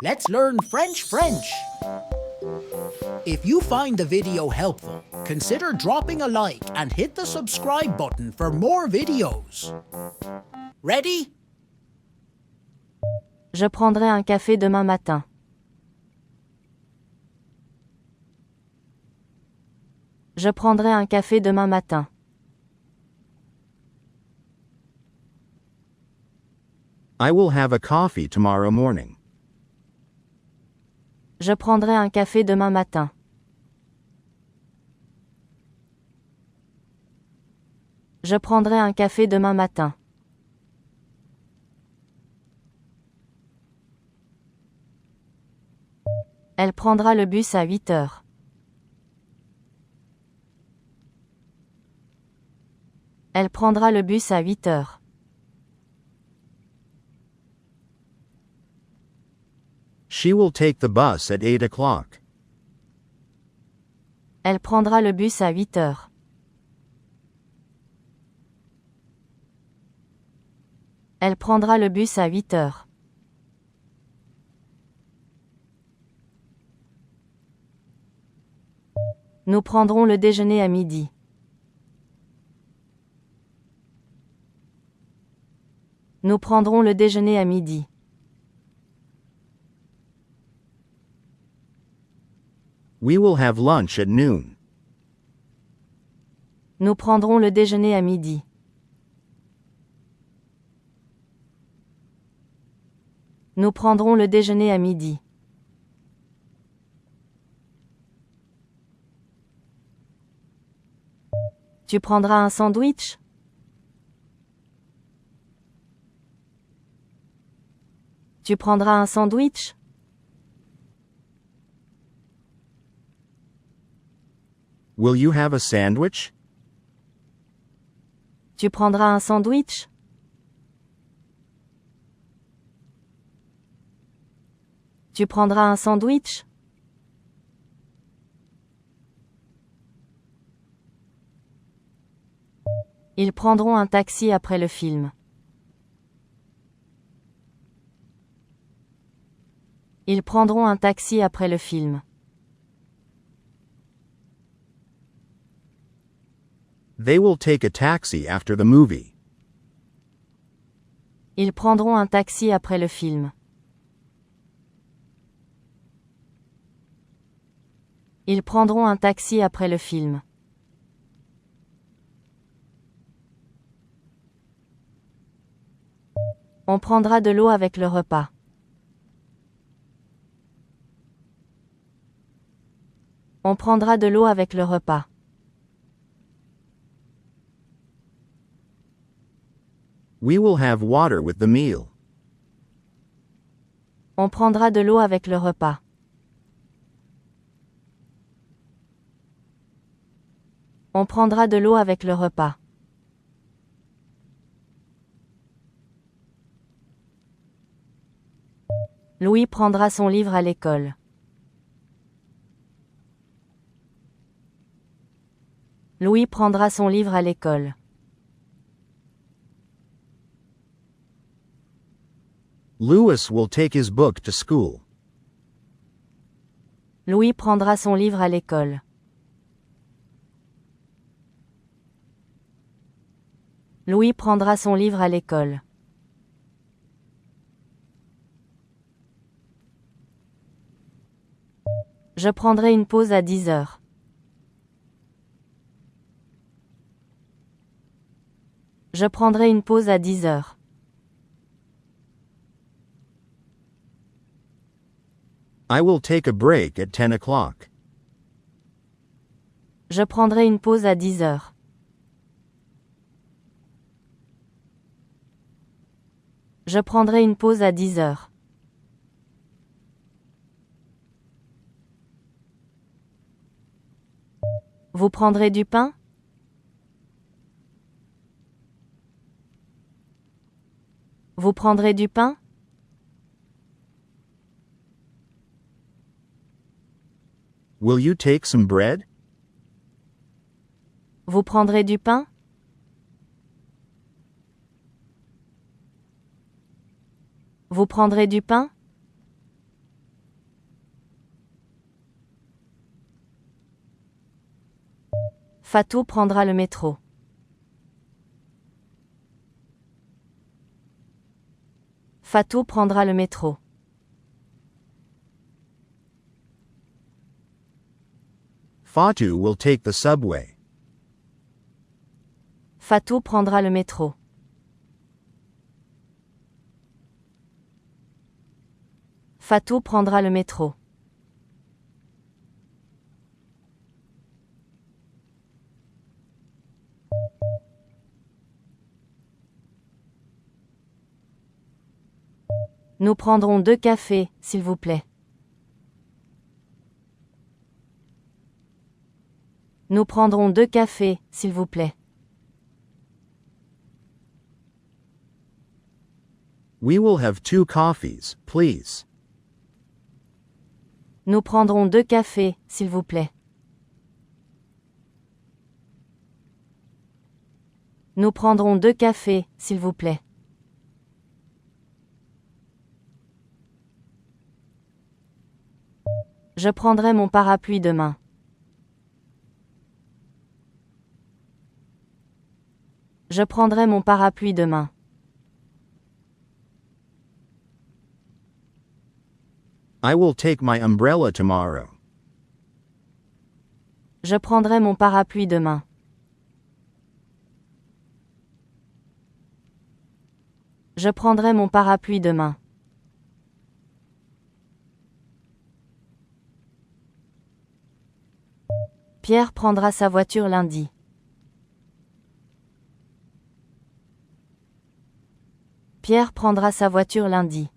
Let's learn French. If you find the video helpful, consider dropping a like and hit the subscribe button for more videos. Ready? Je prendrai un café demain matin. Je prendrai un café demain matin. I will have a coffee tomorrow morning. Je prendrai un café demain matin. Je prendrai un café demain matin. Elle prendra le bus à 8 heures. Elle prendra le bus à 8 heures. She will take the bus at 8 o'clock. Elle prendra le bus à 8 heures. Elle prendra le bus à 8 heures. Nous prendrons le déjeuner à midi. Nous prendrons le déjeuner à midi. We will have lunch at noon. Nous prendrons le déjeuner à midi. Nous prendrons le déjeuner à midi. Tu prendras un sandwich? Tu prendras un sandwich? Will you have a sandwich? Tu prendras un sandwich? Tu prendras un sandwich? Ils prendront un taxi après le film. Ils prendront un taxi après le film. They will take a taxi after the movie. Ils prendront un taxi après le film. Ils prendront un taxi après le film. On prendra de l'eau avec le repas. On prendra de l'eau avec le repas. We will have water with the meal. On prendra de l'eau avec le repas. On prendra de l'eau avec le repas. Louis prendra son livre à l'école. Louis prendra son livre à l'école. Louis will take his book to school. Louis prendra son livre à l'école. Louis prendra son livre à l'école. Je prendrai une pause à 10 heures. Je prendrai une pause à 10 heures. I will take a break at 10 o'clock. Je prendrai une pause à 10 heures. Je prendrai une pause à 10 heures. Vous prendrez du pain? Vous prendrez du pain? Will you take some bread? Vous prendrez du pain? Vous prendrez du pain? Fatou prendra le métro. Fatou prendra le métro. Fatou will take the subway. Fatou prendra le métro. Fatou prendra le métro. Nous prendrons 2 cafés, s'il vous plaît. Nous prendrons 2 cafés, s'il vous plaît. We will have 2 coffees, please. Nous prendrons 2 cafés, s'il vous plaît. Nous prendrons 2 cafés, s'il vous plaît. Je prendrai mon parapluie demain. Je prendrai mon parapluie demain. I will take my umbrella tomorrow. Je prendrai mon parapluie demain. Je prendrai mon parapluie demain. Pierre prendra sa voiture lundi. Pierre prendra sa voiture lundi.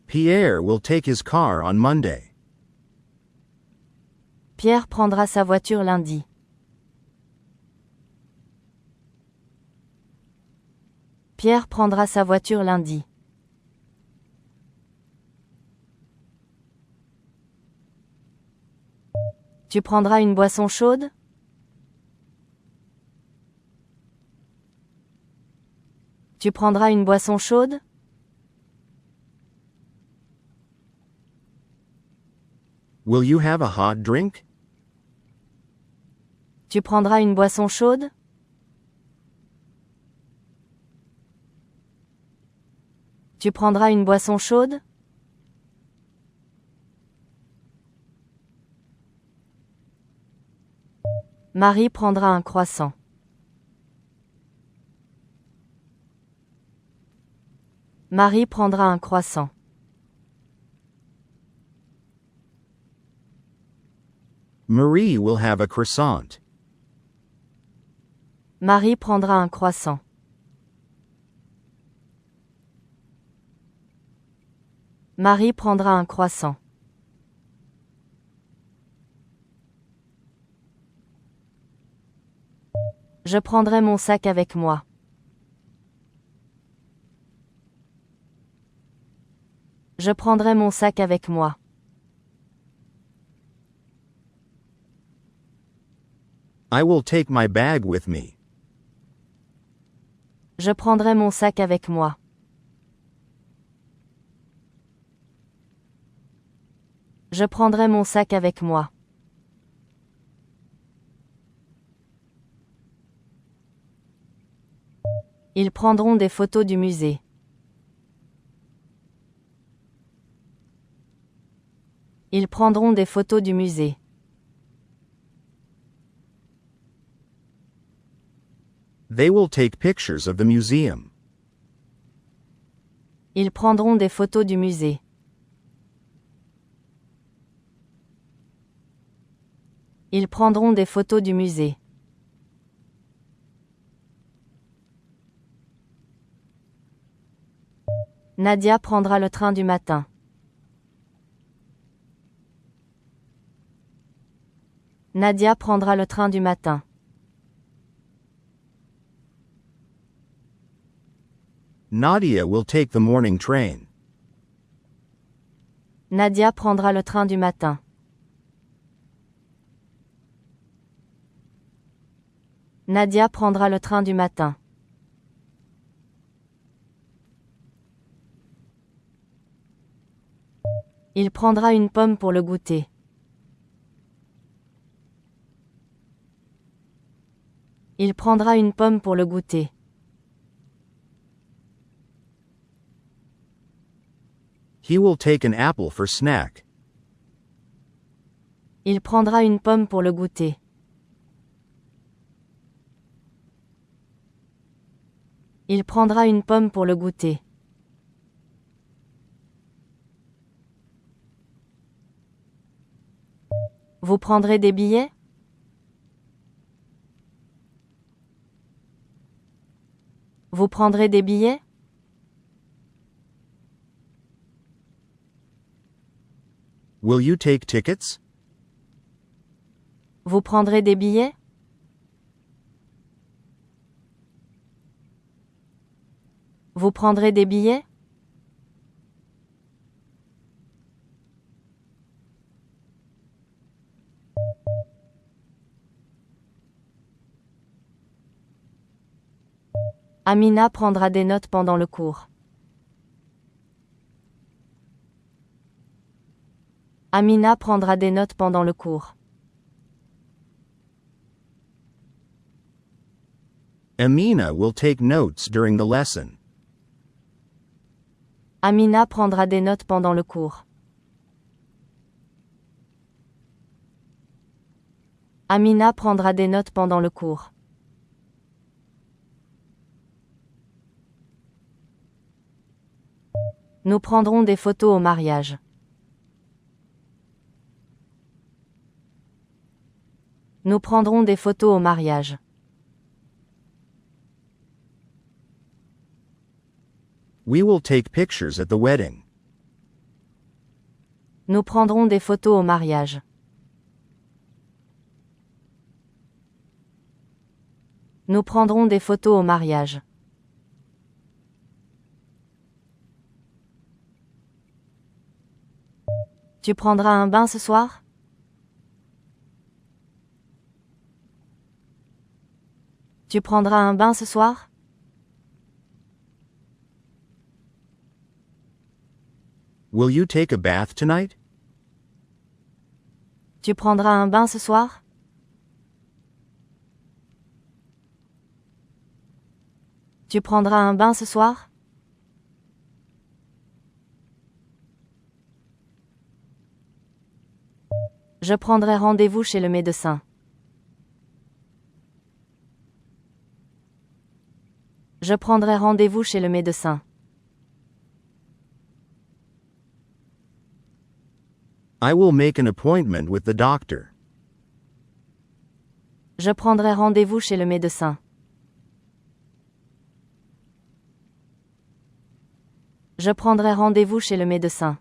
Pierre will take his car on Monday. Pierre prendra sa voiture lundi. Pierre prendra sa voiture lundi. Tu prendras une boisson chaude? Tu prendras une boisson chaude? Will you have a hot drink? Tu prendras une boisson chaude? Tu prendras une boisson chaude? Marie prendra un croissant. Marie prendra un croissant. Marie will have a croissant. Marie prendra un croissant. Marie prendra un croissant. Je prendrai mon sac avec moi. Je prendrai mon sac avec moi. I will take my bag with me. Je prendrai mon sac avec moi. Je prendrai mon sac avec moi. Ils prendront des photos du musée. Ils prendront des photos du musée. They will take pictures of the museum. Ils prendront des photos du musée. Ils prendront des photos du musée. Nadia prendra le train du matin. Nadia prendra le train du matin. Nadia will take the morning train. Nadia prendra le train du matin. Nadia prendra le train du matin. Il prendra une pomme pour le goûter. Il prendra une pomme pour le goûter. He will take an apple for snack. Il prendra une pomme pour le goûter. Il prendra une pomme pour le goûter. Vous prendrez des billets? Vous prendrez des billets? Will you take tickets? Vous prendrez des billets? Vous prendrez des billets? Amina prendra des notes pendant le cours. Amina prendra des notes pendant le cours. Amina will take notes during the lesson. Amina prendra des notes pendant le cours. Amina prendra des notes pendant le cours. Nous prendrons des photos au mariage. Nous prendrons des photos au mariage. We will take pictures at the wedding. Nous prendrons des photos au mariage. Nous prendrons des photos au mariage. Tu prendras un bain ce soir? Tu prendras un bain ce soir? Will you take a bath tonight? Tu prendras un bain ce soir? Tu prendras un bain ce soir? Je prendrai rendez-vous chez le médecin. Je prendrai rendez-vous chez le médecin. I will make an appointment with the doctor. Je prendrai rendez-vous chez le médecin. Je prendrai rendez-vous chez le médecin.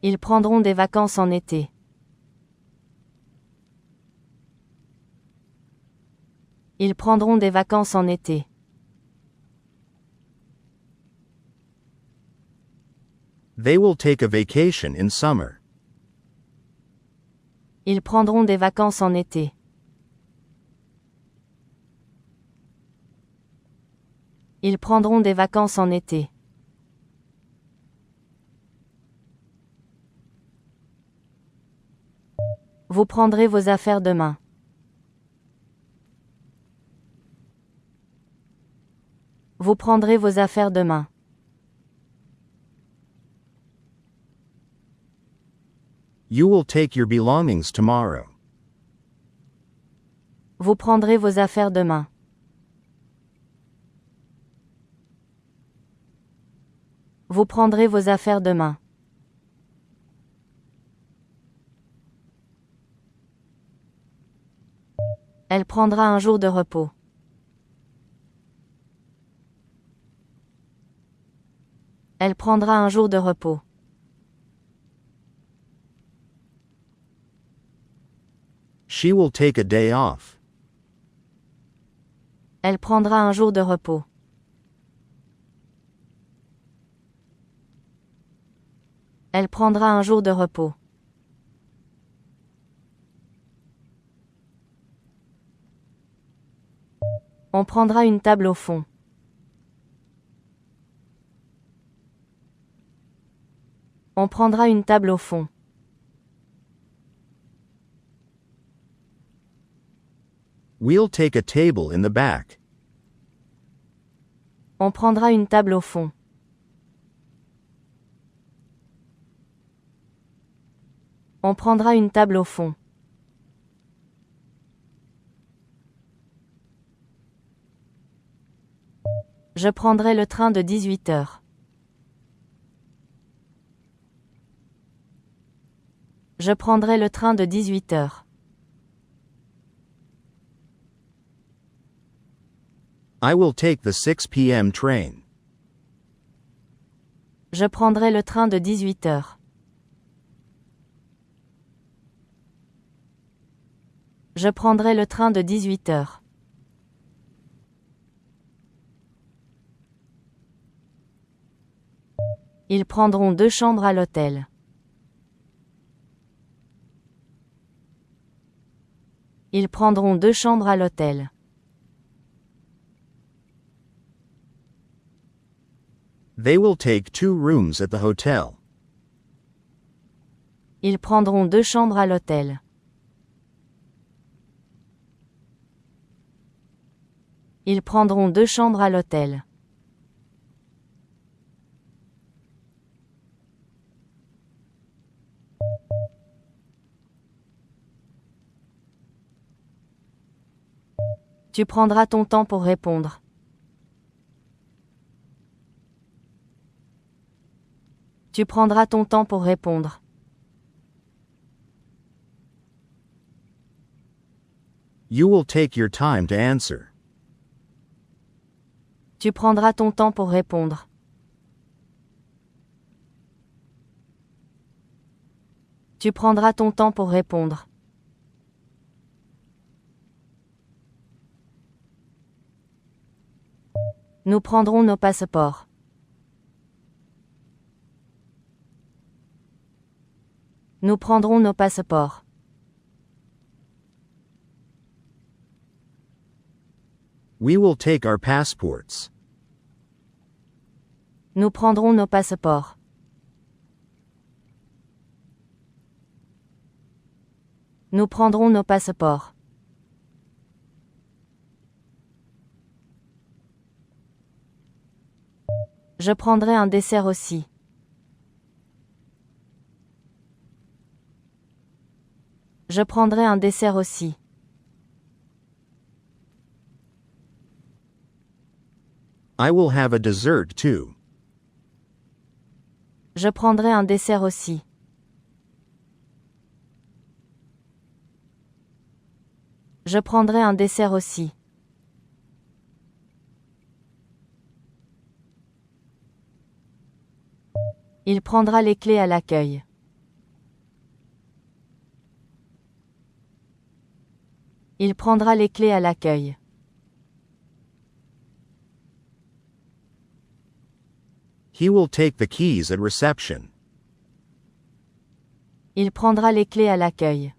Ils prendront des vacances en été. Ils prendront des vacances en été. They will take a vacation in summer. Ils prendront des vacances en été. Ils prendront des vacances en été. Vous prendrez vos affaires demain. Vous prendrez vos affaires demain. You will take your belongings tomorrow. Vous prendrez vos affaires demain. Vous prendrez vos affaires demain. Elle prendra un jour de repos. Elle prendra un jour de repos. She will take a day off. Elle prendra un jour de repos. Elle prendra un jour de repos. On prendra une table au fond. On prendra une table au fond. We'll take a table in the back. On prendra une table au fond. On prendra une table au fond. Je prendrai le train de 18 heures. Je prendrai le train de 18 heures. I will take the 6 p.m. train. Je prendrai le train de 18 heures. Je prendrai le train de 18 heures. Ils prendront 2 chambres à l'hôtel. Ils prendront 2 chambres à l'hôtel. They will take 2 rooms at the hotel. Ils prendront 2 chambres à l'hôtel. Ils prendront 2 chambres à l'hôtel. Tu prendras ton temps pour répondre. Tu prendras ton temps pour répondre. You will take your time to answer. Tu prendras ton temps pour répondre. Tu prendras ton temps pour répondre. Nous prendrons nos passeports. Nous prendrons nos passeports. We will take our passports. Nous prendrons nos passeports. Nous prendrons nos passeports. Je prendrai un dessert aussi. Je prendrai un dessert aussi. I will have a dessert too. Je prendrai un dessert aussi. Je prendrai un dessert aussi. Il prendra les clés à l'accueil. Il prendra les clés à l'accueil. He will take the keys at reception. Il prendra les clés à l'accueil.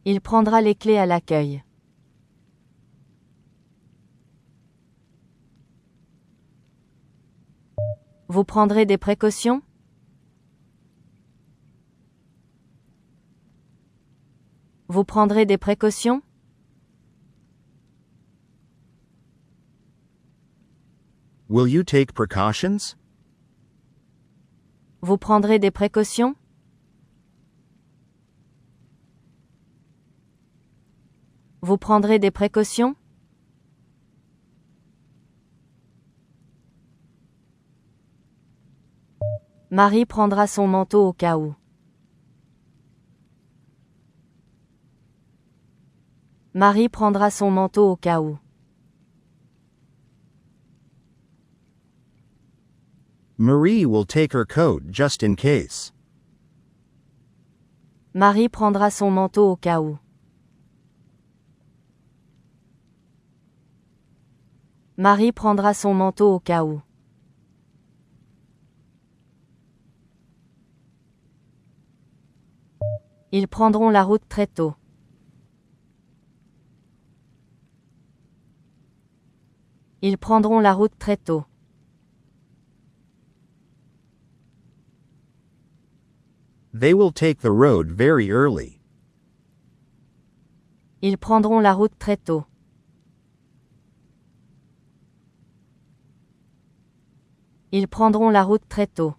Il prendra les clés à l'accueil. Vous prendrez des précautions? Vous prendrez des précautions? Will you take precautions? Vous prendrez des précautions? Vous prendrez des précautions? Marie prendra son manteau au cas où. Marie prendra son manteau au cas où. Marie will take her coat just in case. Marie prendra son manteau au cas où. Marie prendra son manteau au cas où. Ils prendront la route très tôt. Ils prendront la route très tôt. They will take the road very early. Ils prendront la route très tôt. Ils prendront la route très tôt.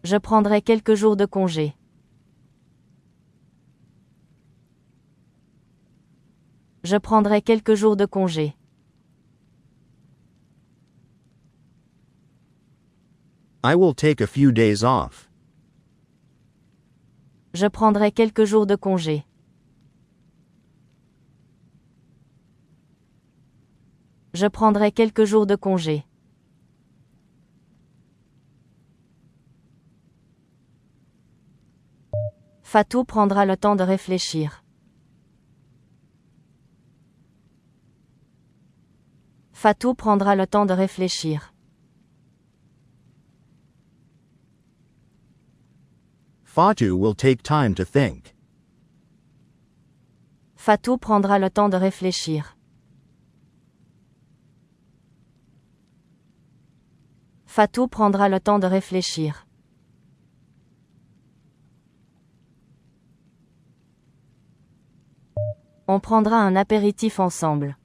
Je prendrai quelques jours de congé. Je prendrai quelques jours de congé. I will take a few days off. Je prendrai quelques jours de congé. Je prendrai quelques jours de congé. Fatou prendra le temps de réfléchir. Fatou prendra le temps de réfléchir. Fatu will take time to think. Fatou prendra le temps de réfléchir. Fatou prendra le temps de réfléchir. On prendra un apéritif ensemble.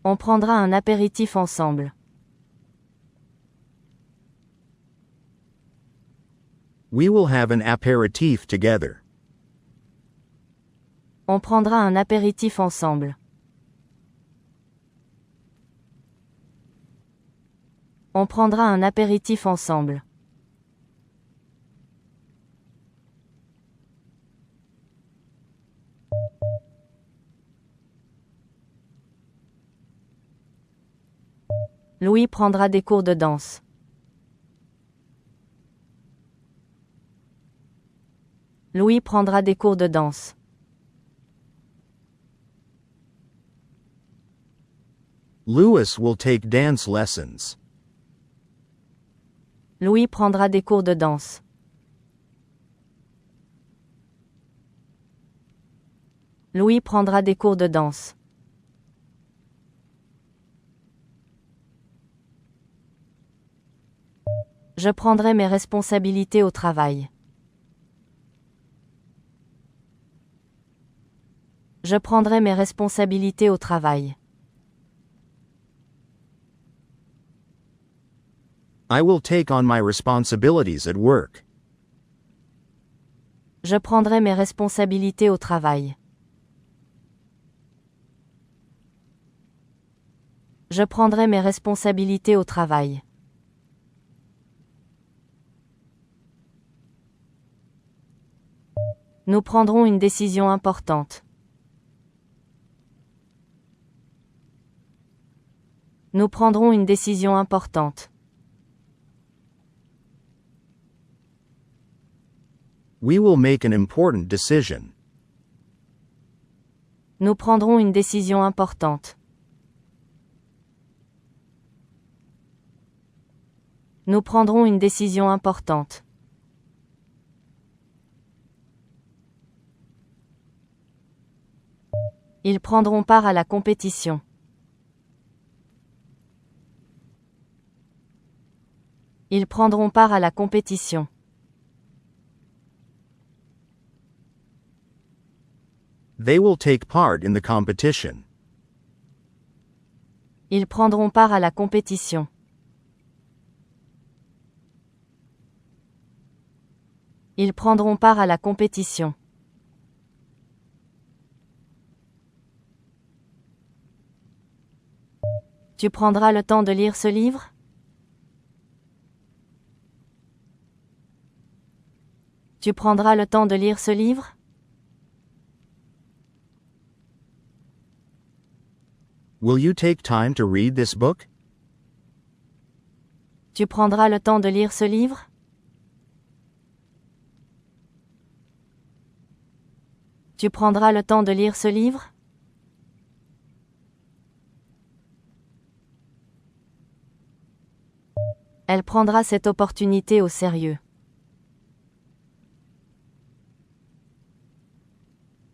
On prendra un apéritif ensemble. We will have an aperitif together. On prendra un apéritif ensemble. On prendra un apéritif ensemble. Louis prendra des cours de danse. Louis prendra des cours de danse. Louis will take dance lessons. Louis prendra des cours de danse. Louis prendra des cours de danse. Je prendrai mes responsabilités au travail. Je prendrai mes responsabilités au travail. I will take on my responsibilities at work. Je prendrai mes responsabilités au travail. Je prendrai mes responsabilités au travail. Nous prendrons une décision importante. Nous prendrons une décision importante. We will make an important decision. Nous prendrons une décision importante. Nous prendrons une décision importante. Ils prendront part à la compétition. Ils prendront part à la compétition. They will take part in the competition. Ils prendront part à la compétition. Ils prendront part à la compétition. Tu prendras le temps de lire ce livre? Tu prendras le temps de lire ce livre? Will you take time to read this book? Tu prendras le temps de lire ce livre? Tu prendras le temps de lire ce livre? Elle prendra cette opportunité au sérieux.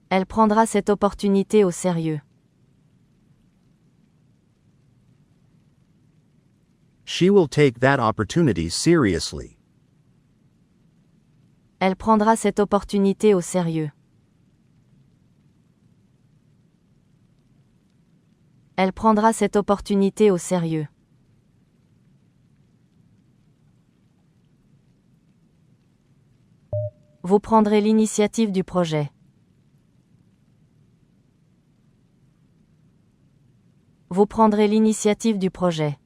Elle prendra cette opportunité au sérieux. She will take that opportunity seriously. Elle prendra cette opportunité au sérieux. Elle prendra cette opportunité au sérieux. Vous prendrez l'initiative du projet. Vous prendrez l'initiative du projet.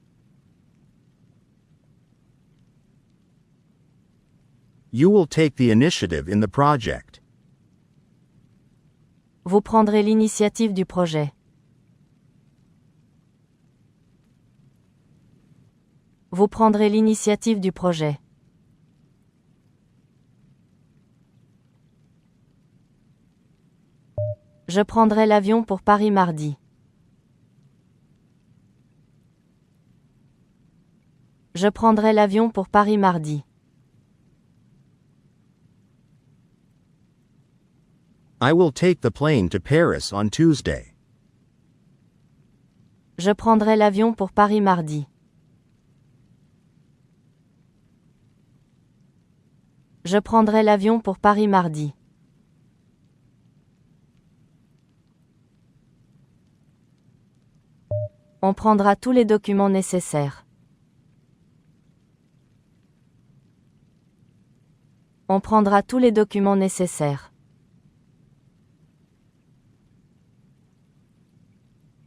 You will take the initiative in the project. Vous prendrez l'initiative du projet. Vous prendrez l'initiative du projet. Je prendrai l'avion pour Paris mardi. Je prendrai l'avion pour Paris mardi. I will take the plane to Paris on Tuesday. Je prendrai l'avion pour Paris mardi. Je prendrai l'avion pour Paris mardi. On prendra tous les documents nécessaires. On prendra tous les documents nécessaires.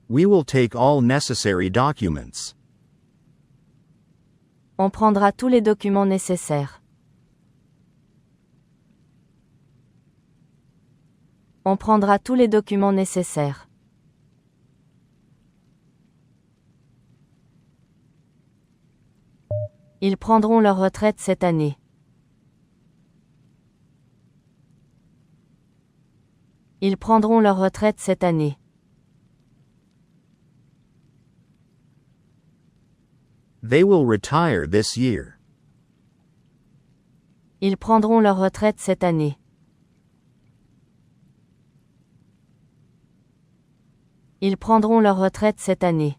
We will take all necessary documents. On prendra tous les documents nécessaires. On prendra tous les documents nécessaires. Ils prendront leur retraite cette année. Ils prendront leur retraite cette année. They will retire this year. Ils prendront leur retraite cette année. Ils prendront leur retraite cette année.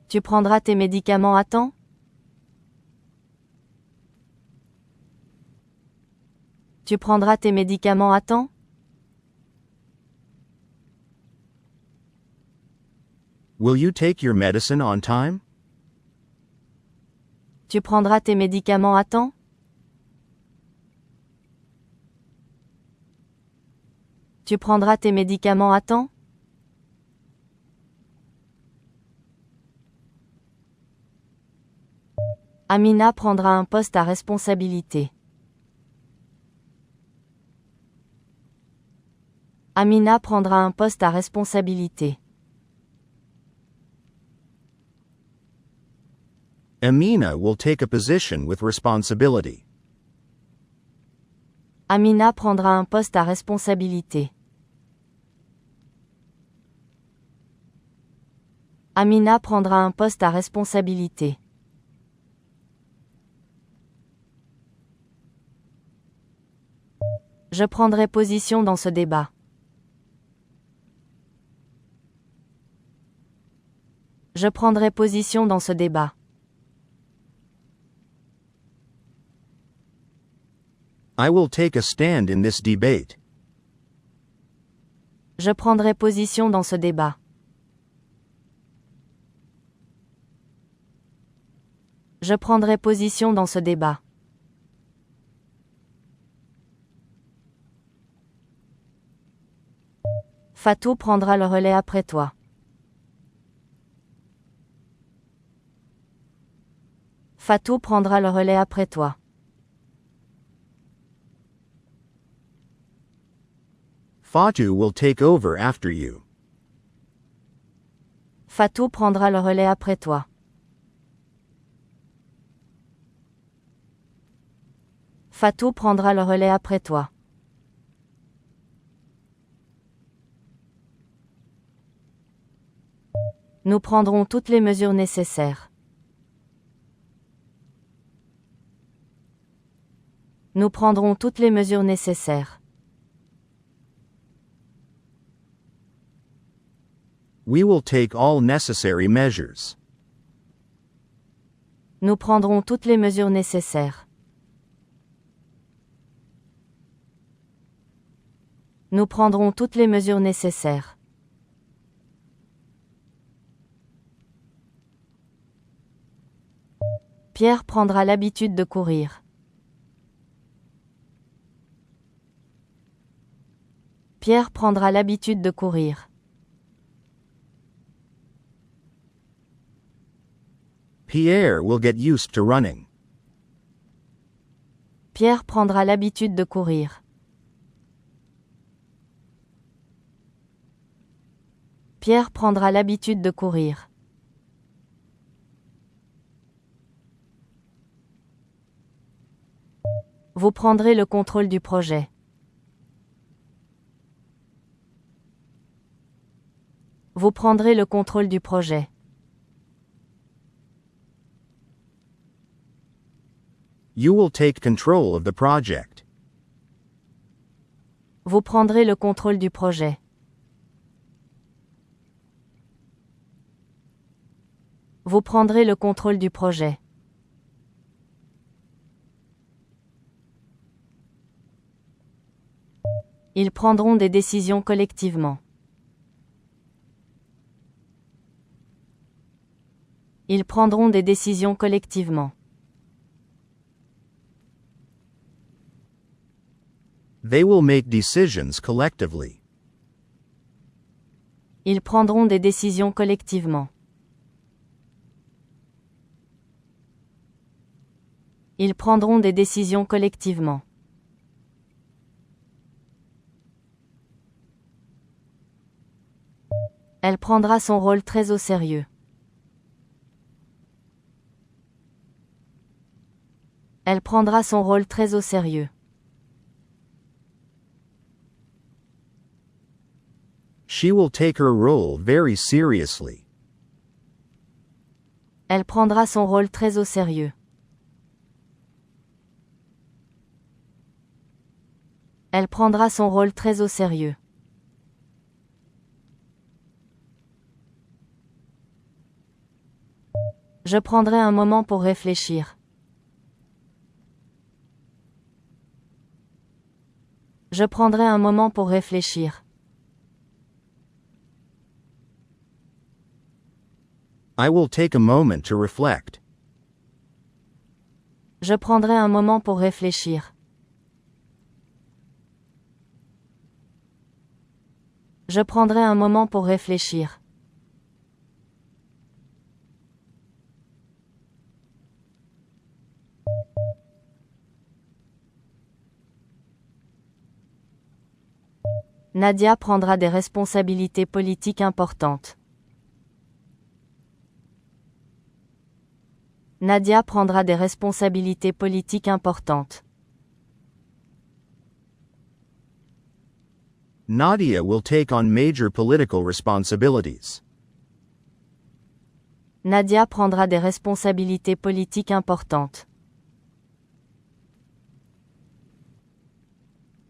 Tu prendras tes médicaments à temps? Tu prendras tes médicaments à temps? Will you take your medicine on time? Tu prendras tes médicaments à temps? Tu prendras tes médicaments à temps? Amina prendra un poste à responsabilité. Amina prendra un poste à responsabilité. Amina will take a position with responsibility. Amina prendra un poste à responsabilité. Amina prendra un poste à responsabilité. Je prendrai position dans ce débat. Je prendrai position dans ce débat. I will take a stand in this debate. Je prendrai position dans ce débat. Je prendrai position dans ce débat. Fatou prendra le relais après toi. Fatou prendra le relais après toi. Fatou will take over after you. Fatou prendra le relais après toi. Fatou prendra le relais après toi. Nous prendrons toutes les mesures nécessaires. Nous prendrons toutes les mesures nécessaires. We will take all necessary measures. Nous prendrons toutes les mesures nécessaires. Nous prendrons toutes les mesures nécessaires. Pierre prendra l'habitude de courir. Pierre prendra l'habitude de courir. Pierre will get used to running. Pierre prendra l'habitude de courir. Pierre prendra l'habitude de courir. Vous prendrez le contrôle du projet. Vous prendrez le contrôle du projet. You will take control of the project. Vous prendrez le contrôle du projet. Vous prendrez le contrôle du projet. Ils prendront des décisions collectivement. Ils prendront des décisions collectivement. They will make decisions collectively. Ils prendront des décisions collectivement. Ils prendront des décisions collectivement. Elle prendra son rôle très au sérieux. Elle prendra son rôle très au sérieux. She will take her role very seriously. Elle prendra son rôle très au sérieux. Elle prendra son rôle très au sérieux. Je prendrai un moment pour réfléchir. Je prendrai un moment pour réfléchir. I will take a moment to reflect. Je prendrai un moment pour réfléchir. Je prendrai un moment pour réfléchir. Nadia prendra des responsabilités politiques importantes. Nadia prendra des responsabilités politiques importantes. Nadia will take on major political responsibilities. Nadia prendra des responsabilités politiques importantes.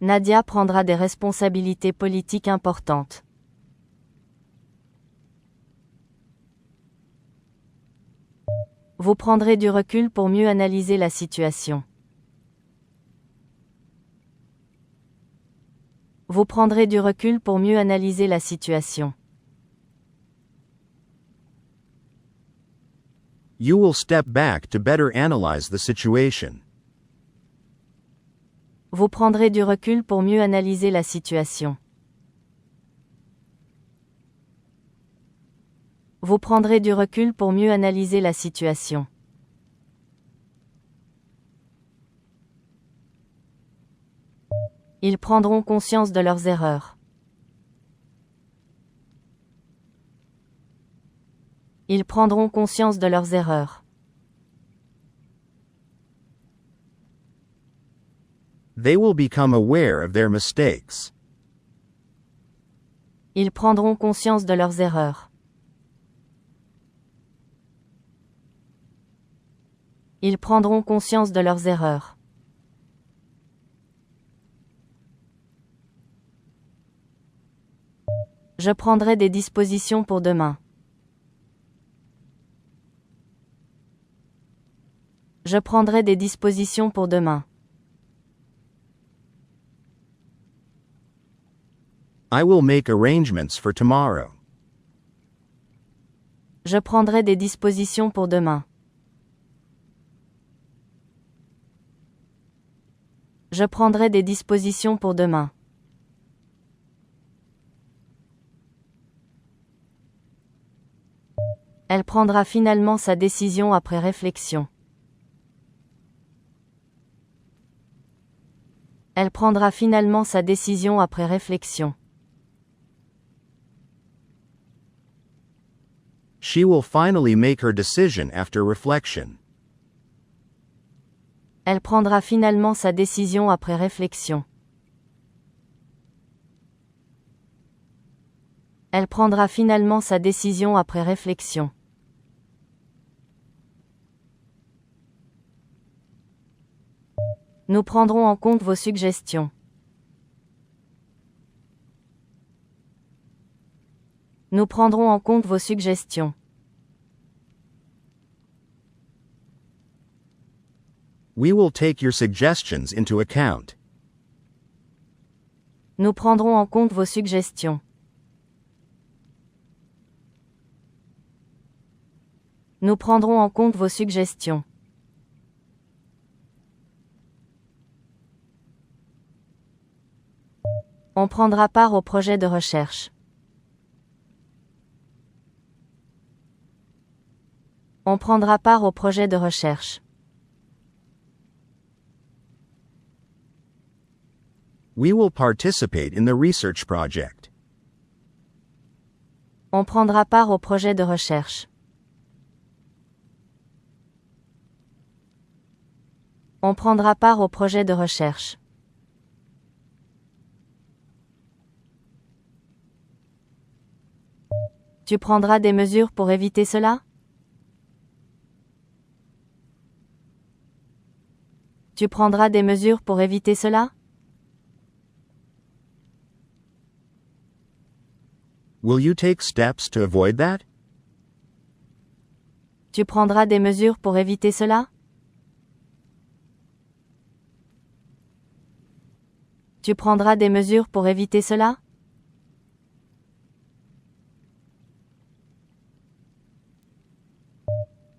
Nadia prendra des responsabilités politiques importantes. Vous prendrez du recul pour mieux analyser la situation. Vous prendrez du recul pour mieux analyser la situation. You will step back to better analyze the situation. Vous prendrez du recul pour mieux analyser la situation. Vous prendrez du recul pour mieux analyser la situation. Ils prendront conscience de leurs erreurs. Ils prendront conscience de leurs erreurs. They will become aware of their mistakes. Ils prendront conscience de leurs erreurs. Ils prendront conscience de leurs erreurs. Je prendrai des dispositions pour demain. Je prendrai des dispositions pour demain. I will make arrangements for tomorrow. Je prendrai des dispositions pour demain. Je prendrai des dispositions pour demain. Elle prendra finalement sa décision après réflexion. Elle prendra finalement sa décision après réflexion. She will finally make her decision after reflection. Elle prendra finalement sa décision après réflexion. Elle prendra finalement sa décision après réflexion. Nous prendrons en compte vos suggestions. Nous prendrons en compte vos suggestions. We will take your suggestions into account. Nous prendrons en compte vos suggestions. Nous prendrons en compte vos suggestions. On prendra part au projet de recherche. On prendra part au projet de recherche. We will participate in the research project. On prendra part au projet de recherche. On prendra part au projet de recherche. Tu prendras des mesures pour éviter cela? Tu prendras des mesures pour éviter cela? Will you take steps to avoid that? Tu prendras des mesures pour éviter cela? Tu prendras des mesures pour éviter cela?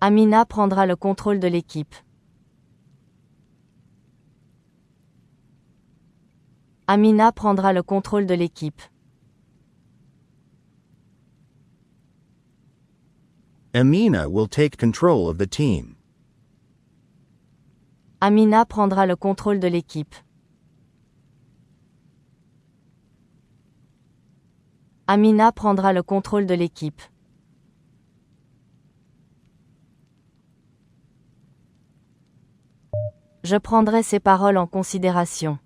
Amina prendra le contrôle de l'équipe. Amina prendra le contrôle de l'équipe. Amina will take control of the team. Amina prendra le contrôle de l'équipe. Amina prendra le contrôle de l'équipe. Je prendrai ces paroles en considération.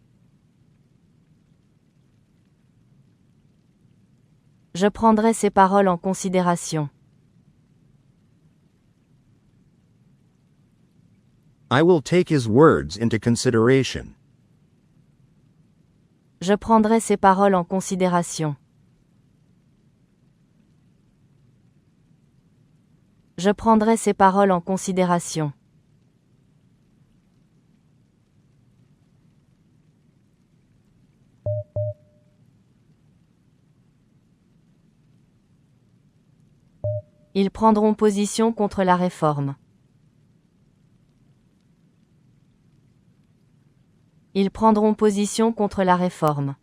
Je prendrai ces paroles en considération. I will take his words into consideration. Je prendrai ces paroles en considération. Je prendrai ces paroles en considération. Ils prendront position contre la réforme. Ils prendront position contre la réforme.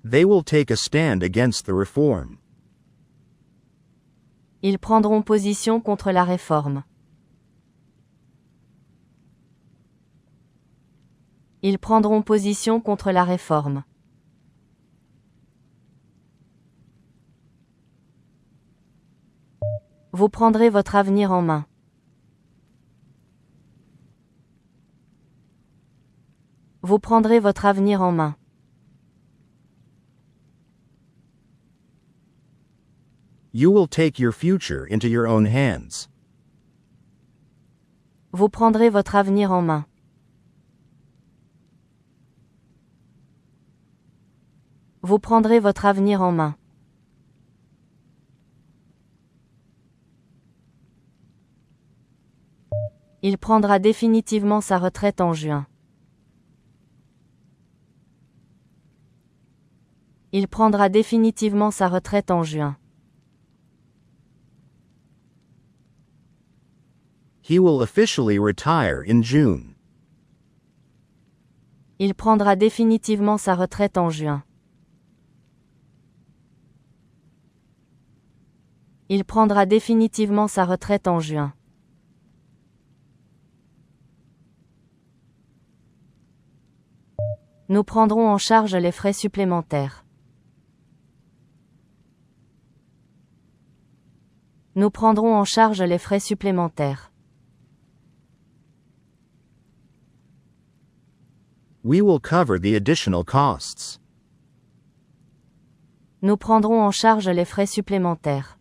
They will take a stand against the reform. Ils prendront position contre la réforme. Ils prendront position contre la réforme. Vous prendrez votre avenir en main. Vous prendrez votre avenir en main. You will take your future into your own hands. Vous prendrez votre avenir en main. Vous prendrez votre avenir en main. Il prendra définitivement sa retraite en juin. Il prendra définitivement sa retraite en juin. He will officially retire in June. Il prendra définitivement sa retraite en juin. Il prendra définitivement sa retraite en juin. Nous prendrons en charge les frais supplémentaires. Nous prendrons en charge les frais supplémentaires. We will cover the additional costs. Nous prendrons en charge les frais supplémentaires.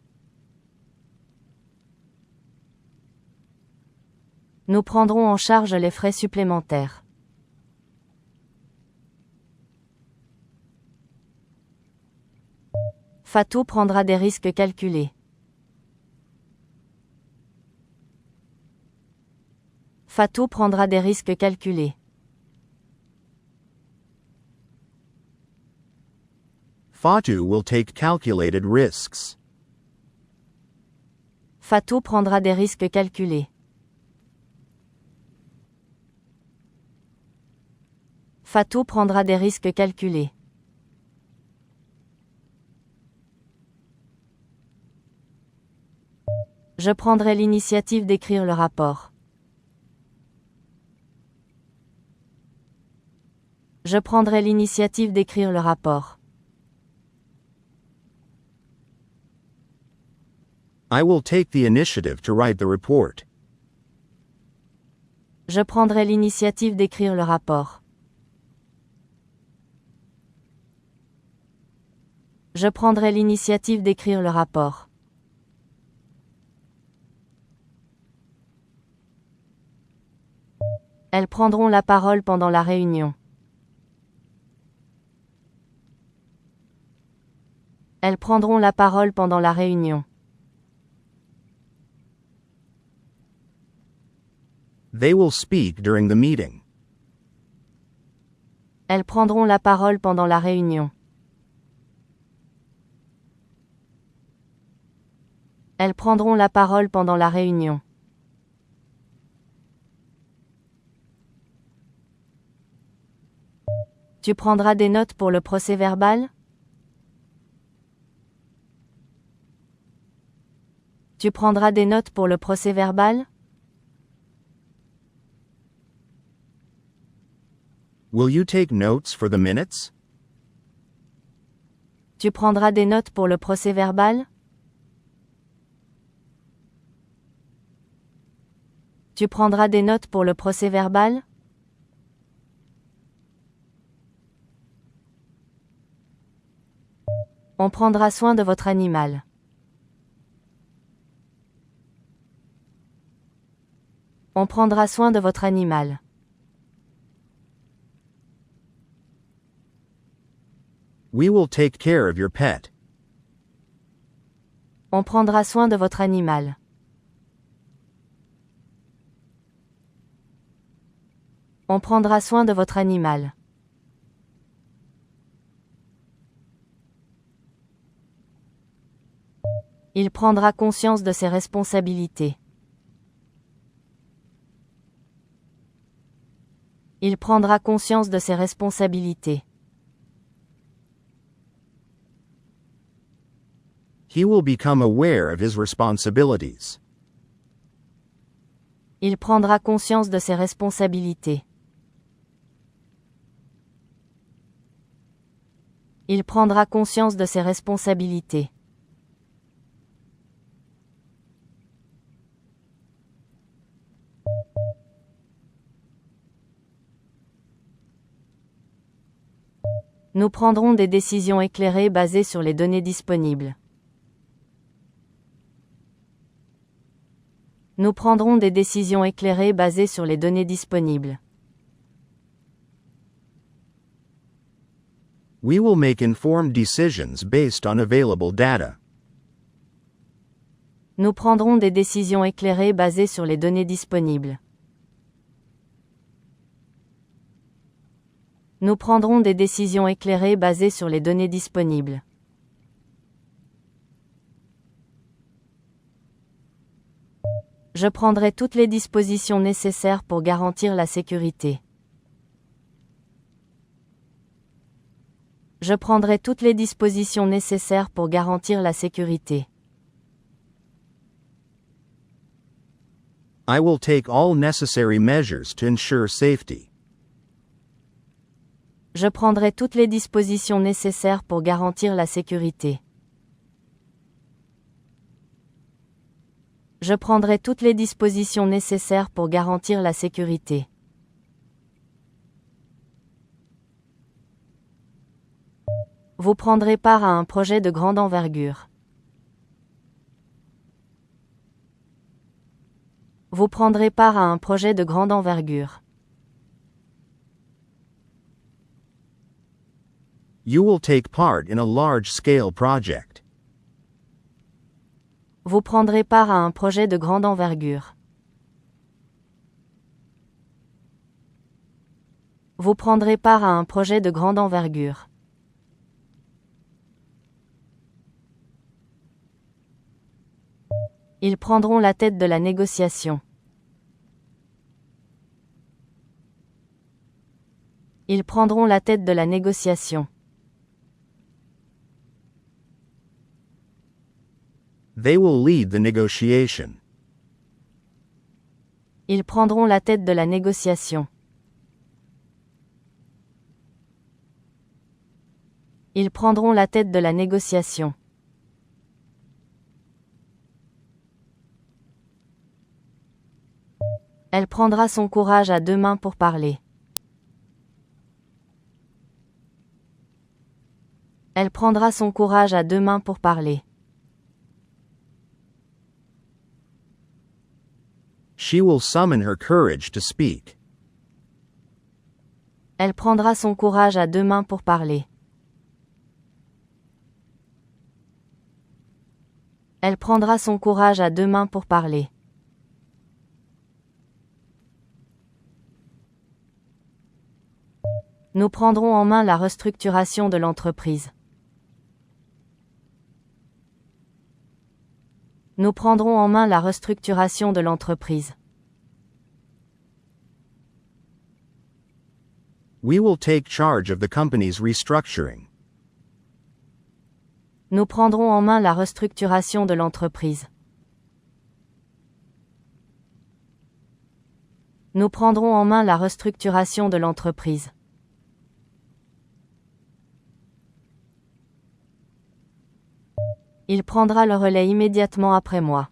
Nous prendrons en charge les frais supplémentaires. Fatou prendra des risques calculés. Fatou prendra des risques calculés. Fatu will take calculated risks. Fatou prendra des risques calculés. Fatou prendra des risques calculés. Je prendrai l'initiative d'écrire le rapport. Je prendrai l'initiative d'écrire le rapport. I will take the initiative to write the report. Je prendrai l'initiative d'écrire le rapport. Je prendrai l'initiative d'écrire le rapport. Elles prendront la parole pendant la réunion. Elles prendront la parole pendant la réunion. They will speak during the meeting. Elles prendront la parole pendant la réunion. Elles prendront la parole pendant la réunion. Tu prendras des notes pour le procès-verbal? Tu prendras des notes pour le procès-verbal? Will you take notes for the minutes? Tu prendras des notes pour le procès-verbal? Tu prendras des notes pour le procès-verbal? On prendra soin de votre animal. On prendra soin de votre animal. We will take care of your pet. On prendra soin de votre animal. On prendra soin de votre animal. Il prendra conscience de ses responsabilités. Il prendra conscience de ses responsabilités. He will become aware of his responsibilities. Il prendra conscience de ses responsabilités. Il prendra conscience de ses responsabilités. Nous prendrons des décisions éclairées basées sur les données disponibles. Nous prendrons des décisions éclairées basées sur les données disponibles. We will make informed decisions based on available data. Nous prendrons des décisions éclairées basées sur les données disponibles. Nous prendrons des décisions éclairées basées sur les données disponibles. Je prendrai toutes les dispositions nécessaires pour garantir la sécurité. Je prendrai toutes les dispositions nécessaires pour garantir la sécurité. I will take all necessary measures to ensure safety. Je prendrai toutes les dispositions nécessaires pour garantir la sécurité. Je prendrai toutes les dispositions nécessaires pour garantir la sécurité. Vous prendrez part à un projet de grande envergure. Vous prendrez part à un projet de grande envergure. You will take part in a large-scale project. Vous prendrez part à un projet de grande envergure. Vous prendrez part à un projet de grande envergure. Ils prendront la tête de la négociation. Ils prendront la tête de la négociation. They will lead the negotiation. Ils prendront la tête de la négociation. Ils prendront la tête de la négociation. Elle prendra son courage à deux mains pour parler. Elle prendra son courage à deux mains pour parler. She will summon her courage to speak. Elle prendra son courage à deux mains pour parler. Elle prendra son courage à deux mains pour parler. Nous prendrons en main la restructuration de l'entreprise. Nous prendrons en main la restructuration de l'entreprise. We will take charge of the company's restructuring. Nous prendrons en main la restructuration de l'entreprise. Nous prendrons en main la restructuration de l'entreprise. Il prendra le relais immédiatement après moi.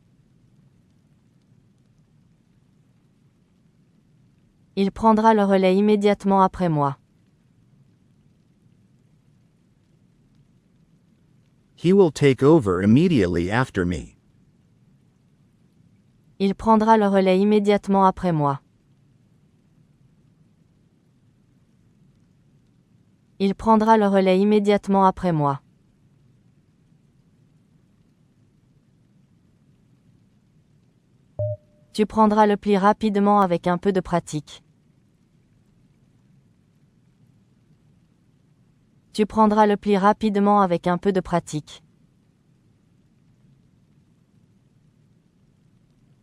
Il prendra le relais immédiatement après moi. He will take over immediately after me. Il prendra le relais immédiatement après moi. Il prendra le relais immédiatement après moi. Tu prendras le pli rapidement avec un peu de pratique. Tu prendras le pli rapidement avec un peu de pratique.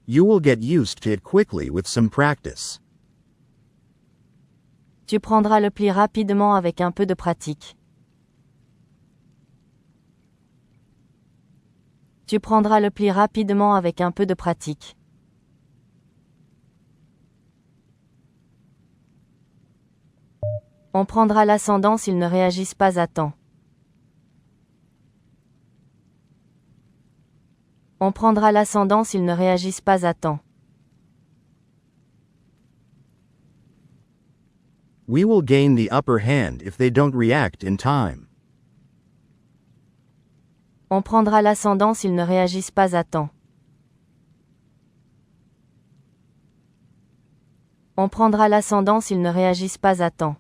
You will get used to it quickly with some practice. Tu prendras le pli rapidement avec un peu de pratique. Tu prendras le pli rapidement avec un peu de pratique. On prendra l'ascendant s'ils ne réagissent pas à temps. On prendra l'ascendant s'ils ne réagissent pas à temps. We will gain the upper hand if they don't react in time. On prendra l'ascendant s'ils ne réagissent pas à temps. On prendra l'ascendant s'ils ne réagissent pas à temps.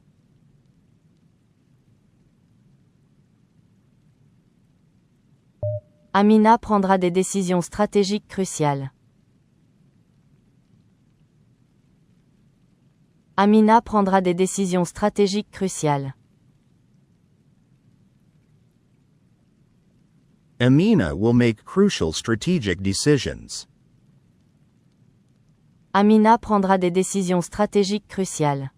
Amina prendra des décisions stratégiques cruciales. Amina prendra des décisions stratégiques cruciales. Amina will make crucial strategic decisions. Amina prendra des décisions stratégiques cruciales.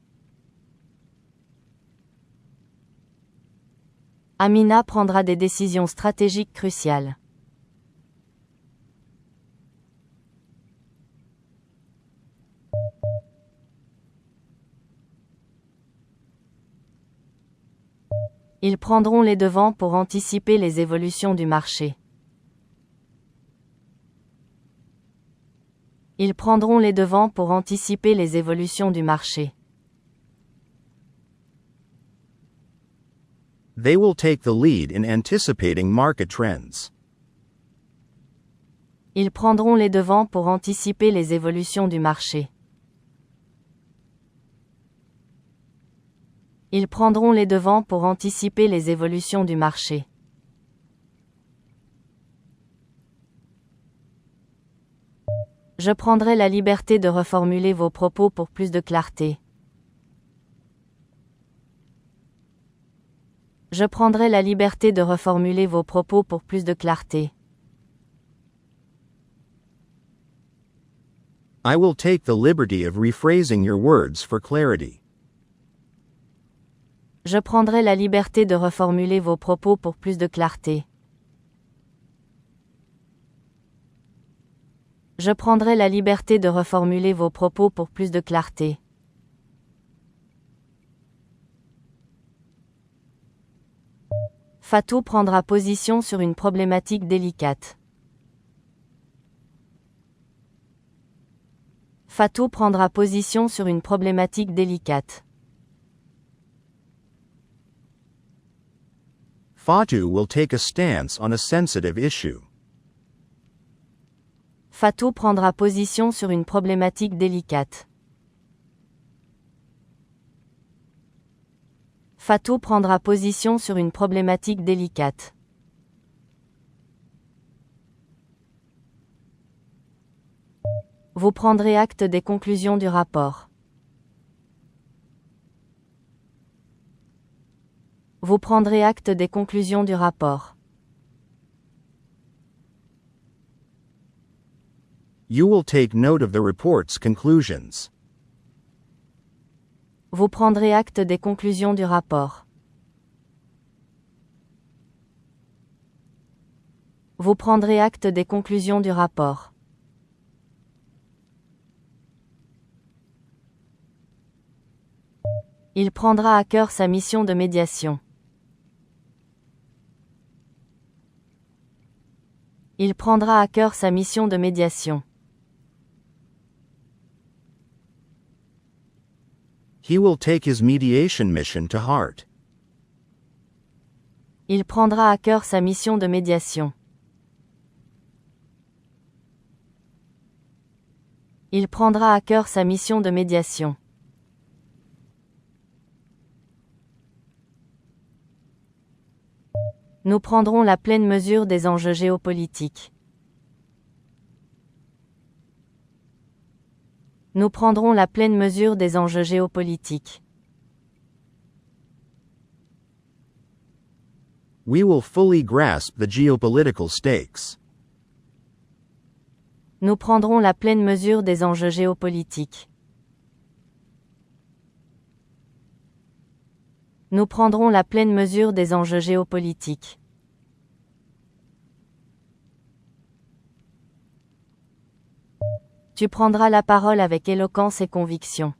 Amina prendra des décisions stratégiques cruciales. Ils prendront les devants pour anticiper les évolutions du marché. Ils prendront les devants pour anticiper les évolutions du marché. They will take the lead in anticipating market trends. Ils prendront les devants pour anticiper les évolutions du marché. Ils prendront les devants pour anticiper les évolutions du marché. Je prendrai la liberté de reformuler vos propos pour plus de clarté. Je prendrai la liberté de reformuler vos propos pour plus de clarté. I will take the liberty of rephrasing your words for clarity. Je prendrai la liberté de reformuler vos propos pour plus de clarté. Je prendrai la liberté de reformuler vos propos pour plus de clarté. Fatou prendra position sur une problématique délicate. Fatou prendra position sur une problématique délicate. Fatou will take a stance on a sensitive issue. Fatou prendra position sur une problématique délicate. Fatou prendra position sur une problématique délicate. Vous prendrez acte des conclusions du rapport. Vous prendrez acte des conclusions du rapport. You will take note of the report's conclusions. Vous prendrez acte des conclusions du rapport. Vous prendrez acte des conclusions du rapport. Il prendra à cœur sa mission de médiation. Il prendra à cœur sa mission de médiation. He will take his mediation mission to heart. Il prendra à cœur sa mission de médiation. Il prendra à cœur sa mission de médiation. Nous prendrons la pleine mesure des enjeux géopolitiques. Nous prendrons la pleine mesure des enjeux géopolitiques. We will fully grasp the geopolitical stakes. Nous prendrons la pleine mesure des enjeux géopolitiques. Nous prendrons la pleine mesure des enjeux géopolitiques. Tu prendras la parole avec éloquence et conviction.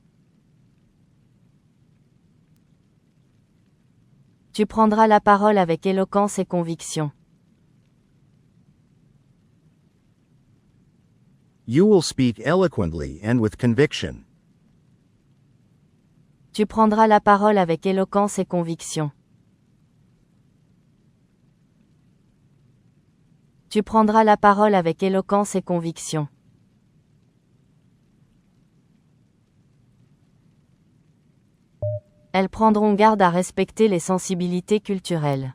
Tu prendras la parole avec éloquence et conviction. You will speak eloquently and with conviction. Tu prendras la parole avec éloquence et conviction. Tu prendras la parole avec éloquence et conviction. Elles prendront garde à respecter les sensibilités culturelles.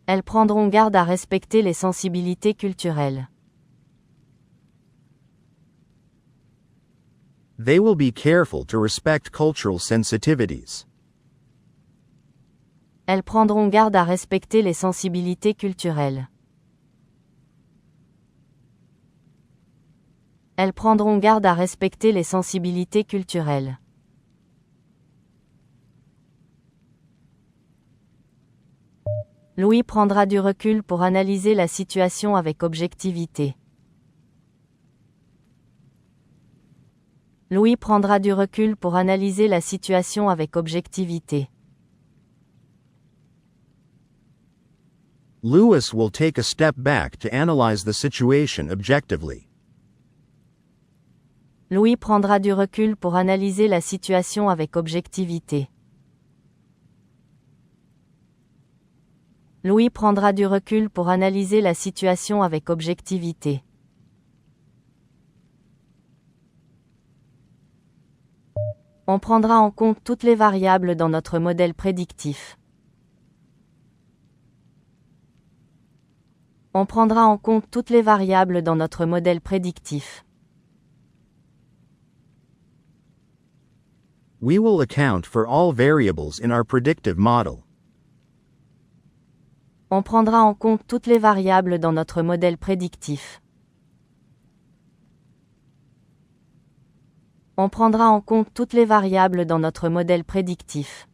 Elles prendront garde à respecter les sensibilités culturelles. They will be careful to respect cultural sensitivities. Elles prendront garde à respecter les sensibilités culturelles. Elles prendront garde à respecter les sensibilités culturelles. Louis prendra du recul pour analyser la situation avec objectivité. Louis prendra du recul pour analyser la situation avec objectivité. Louis will take a step back to analyze the situation objectively. Louis prendra du recul pour analyser la situation avec objectivité. Louis prendra du recul pour analyser la situation avec objectivité. On prendra en compte toutes les variables dans notre modèle prédictif. On prendra en compte toutes les variables dans notre modèle prédictif. We will account for all variables in our predictive model. On prendra en compte toutes les variables dans notre modèle prédictif. On prendra en compte toutes les variables dans notre modèle prédictif.